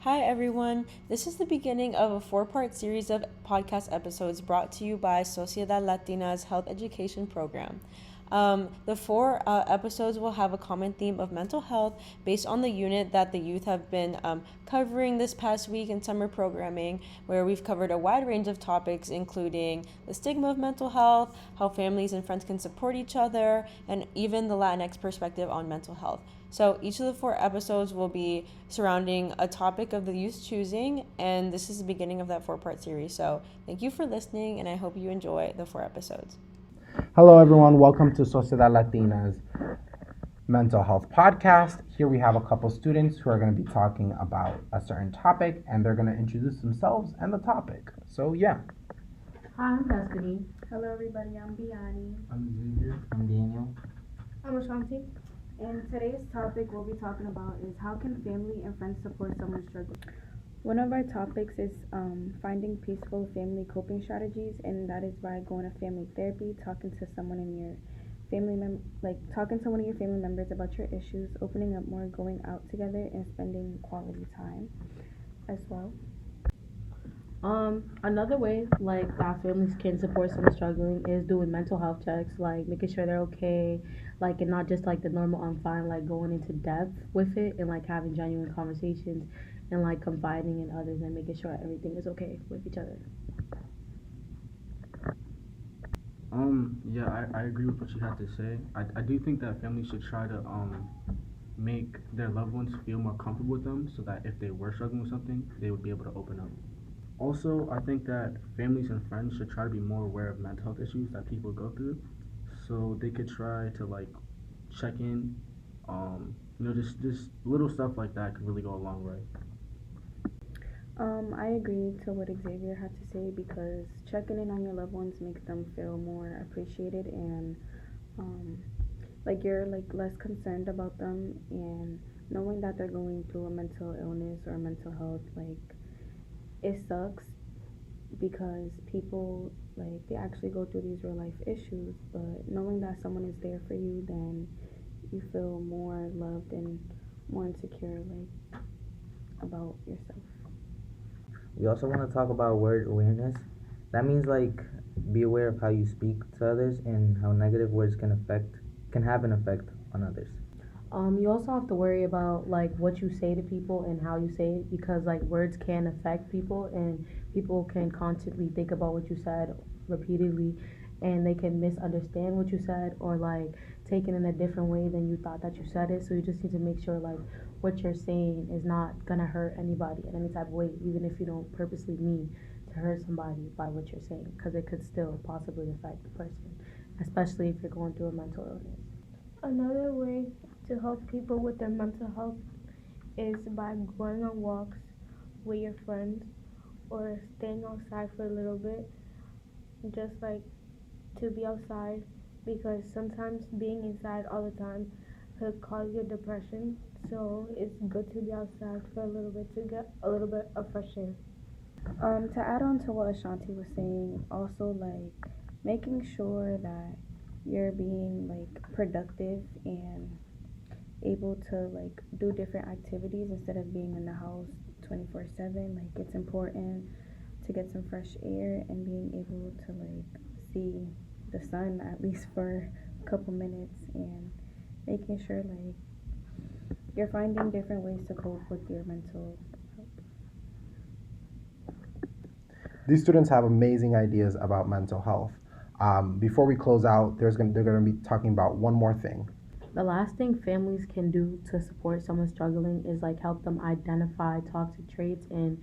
Hi everyone, this is the beginning of a 4-part series of podcast episodes brought to you by Sociedad Latina's health education program. The 4 episodes will have a common theme of mental health based on the unit that the youth have been covering this past week in summer programming, where we've covered a wide range of topics including the stigma of mental health, how families and friends can support each other, and even the Latinx perspective on mental health. So each of the 4 episodes will be surrounding a topic of the youth's choosing, and this is the beginning of that 4-part series. So thank you for listening, and I hope you enjoy the 4 episodes. Hello, everyone. Welcome to Sociedad Latina's mental health podcast. Here we have a couple students who are going to be talking about a certain topic, and they're going to introduce themselves and the topic. So, yeah. Hi, I'm Destiny. Hello everybody, I'm Biani. I'm Xavier. I'm Daniel. I'm Ashanti. And today's topic we'll be talking about is how can family and friends support someone struggling? One of our topics is finding peaceful family coping strategies, and that is by going to family therapy, talking to someone in your talking to one of your family members about your issues, opening up more, going out together, and spending quality time as well. Another way that families can support someone struggling is doing mental health checks, like making sure they're okay, and not just the normal I'm fine, going into depth with it and having genuine conversations and confiding in others and making sure everything is okay with each other. Yeah, I agree with what you had to say. I do think that families should try to make their loved ones feel more comfortable with them, so that if they were struggling with something, they would be able to open up. Also, I think that families and friends should try to be more aware of mental health issues that people go through, so they could try to check in. Just little stuff like that could really go a long way. I agree to what Xavier had to say, because checking in on your loved ones makes them feel more appreciated, and you're less concerned about them, and knowing that they're going through a mental illness or mental health, it sucks, because people they actually go through these real life issues, but knowing that someone is there for you, then you feel more loved and more insecure about yourself. We also want to talk about word awareness. That means be aware of how you speak to others and how negative words can have an effect on others. You also have to worry about what you say to people and how you say it, because words can affect people, and people can constantly think about what you said repeatedly, and they can misunderstand what you said, or take it in a different way than you thought that you said it. So you just need to make sure what you're saying is not gonna hurt anybody in any type of way, even if you don't purposely mean to hurt somebody by what you're saying, because it could still possibly affect the person, especially if you're going through a mental illness. Another way to help people with their mental health is by going on walks with your friends, or staying outside for a little bit, just to be outside, because sometimes being inside all the time could cause you depression. So it's good to be outside for a little bit to get a little bit of fresh air. To add on to what Ashanti was saying, also making sure that you're being productive and able to do different activities instead of being in the house 24/7. It's important to get some fresh air and being able to see the sun at least for a couple minutes, and making sure you're finding different ways to cope with your mental health. These students have amazing ideas about mental health. Before we close out, they're going to be talking about one more thing. The last thing families can do to support someone struggling is help them identify toxic traits, and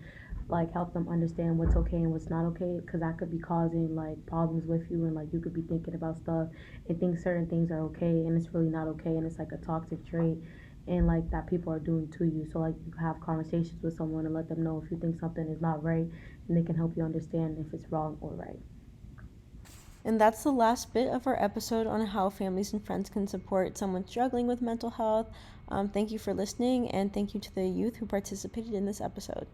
help them understand what's okay and what's not okay, because that could be causing problems with you, and you could be thinking about stuff and think certain things are okay and it's really not okay, and it's a toxic trait, and that people are doing to you. So you have conversations with someone and let them know if you think something is not right, and they can help you understand if it's wrong or right. And that's the last bit of our episode on how families and friends can support someone struggling with mental health. Thank you for listening, and thank you to the youth who participated in this episode.